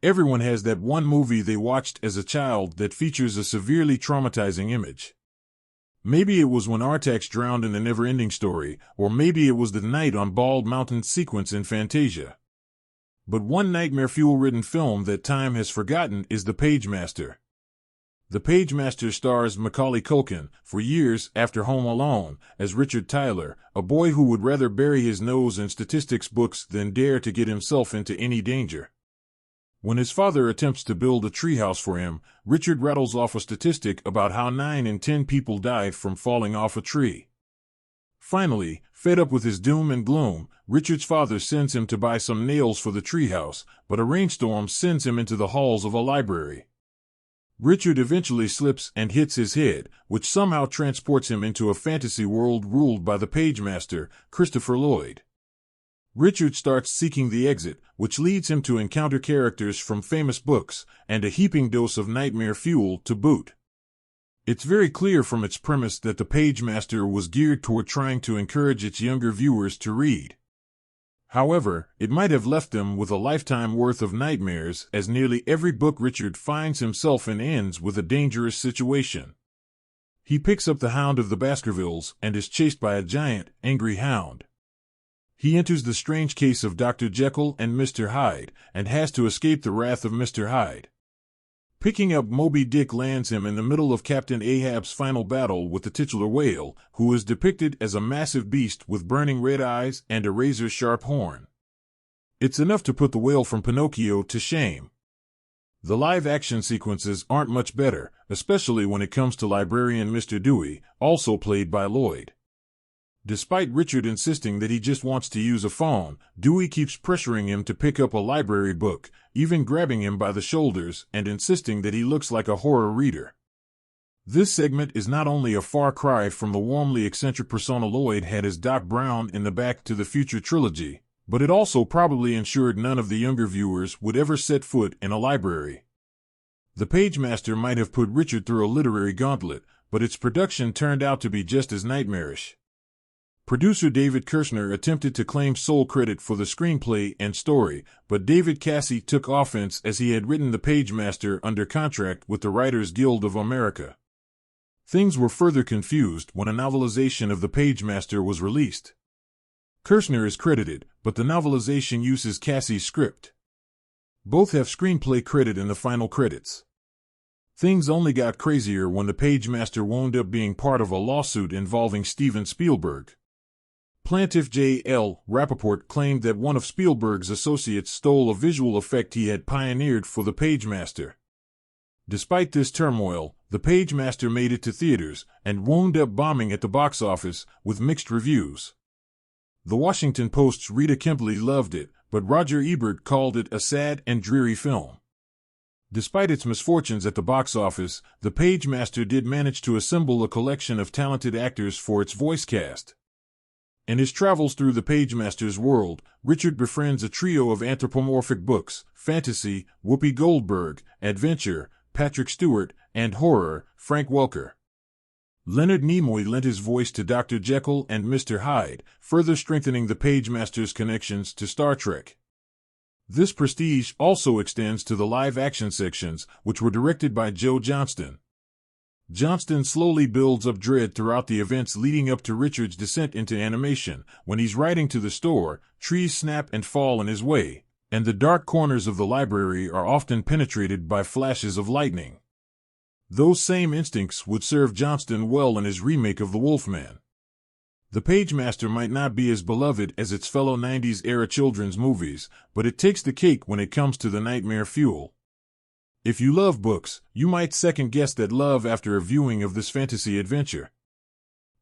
Everyone has that one movie they watched as a child that features a severely traumatizing image. Maybe it was when Artax drowned in the Never-Ending Story, or maybe it was the night on Bald Mountain sequence in Fantasia. But one nightmare fuel-ridden film that time has forgotten is The Pagemaster. The Pagemaster stars Macaulay Culkin, for years after Home Alone, as Richard Tyler, a boy who would rather bury his nose in statistics books than dare to get himself into any danger. When his father attempts to build a treehouse for him, Richard rattles off a statistic about how 9 in 10 people die from falling off a tree. Finally, fed up with his doom and gloom, Richard's father sends him to buy some nails for the treehouse, but a rainstorm sends him into the halls of a library. Richard eventually slips and hits his head, which somehow transports him into a fantasy world ruled by the Pagemaster, Christopher Lloyd. Richard starts seeking the exit, which leads him to encounter characters from famous books, and a heaping dose of nightmare fuel to boot. It's very clear from its premise that the Pagemaster was geared toward trying to encourage its younger viewers to read. However, it might have left them with a lifetime worth of nightmares, as nearly every book Richard finds himself in ends with a dangerous situation. He picks up the Hound of the Baskervilles and is chased by a giant, angry hound. He enters the strange case of Dr. Jekyll and Mr. Hyde, and has to escape the wrath of Mr. Hyde. Picking up Moby Dick lands him in the middle of Captain Ahab's final battle with the titular whale, who is depicted as a massive beast with burning red eyes and a razor-sharp horn. It's enough to put the whale from Pinocchio to shame. The live-action sequences aren't much better, especially when it comes to Librarian Mr. Dewey, also played by Lloyd. Despite Richard insisting that he just wants to use a phone, Dewey keeps pressuring him to pick up a library book, even grabbing him by the shoulders and insisting that he looks like a horror reader. This segment is not only a far cry from the warmly eccentric persona Lloyd had as Doc Brown in the Back to the Future trilogy, but it also probably ensured none of the younger viewers would ever set foot in a library. The Pagemaster might have put Richard through a literary gauntlet, but its production turned out to be just as nightmarish. Producer David Kirshner attempted to claim sole credit for the screenplay and story, but David Cassie took offense as he had written The Pagemaster under contract with the Writers Guild of America. Things were further confused when a novelization of The Pagemaster was released. Kirshner is credited, but the novelization uses Cassie's script. Both have screenplay credit in the final credits. Things only got crazier when The Pagemaster wound up being part of a lawsuit involving Steven Spielberg. Plaintiff J. L. Rappaport claimed that one of Spielberg's associates stole a visual effect he had pioneered for The Pagemaster. Despite this turmoil, The Pagemaster made it to theaters and wound up bombing at the box office with mixed reviews. The Washington Post's Rita Kempley loved it, but Roger Ebert called it a sad and dreary film. Despite its misfortunes at the box office, The Pagemaster did manage to assemble a collection of talented actors for its voice cast. In his travels through the Pagemaster's world, Richard befriends a trio of anthropomorphic books: fantasy, Whoopi Goldberg; adventure, Patrick Stewart; and horror, Frank Welker. Leonard Nimoy lent his voice to Dr. Jekyll and Mr. Hyde, further strengthening the Pagemaster's connections to Star Trek. This prestige also extends to the live-action sections, which were directed by Joe Johnston. Johnston slowly builds up dread throughout the events leading up to Richard's descent into animation. When he's riding to the store, trees snap and fall in his way, and the dark corners of the library are often penetrated by flashes of lightning. Those same instincts would serve Johnston well in his remake of The Wolfman. The Pagemaster might not be as beloved as its fellow 90s-era children's movies, but it takes the cake when it comes to the nightmare fuel. If you love books, you might second-guess that love after a viewing of this fantasy adventure.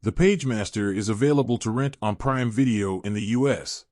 The Pagemaster is available to rent on Prime Video in the U.S.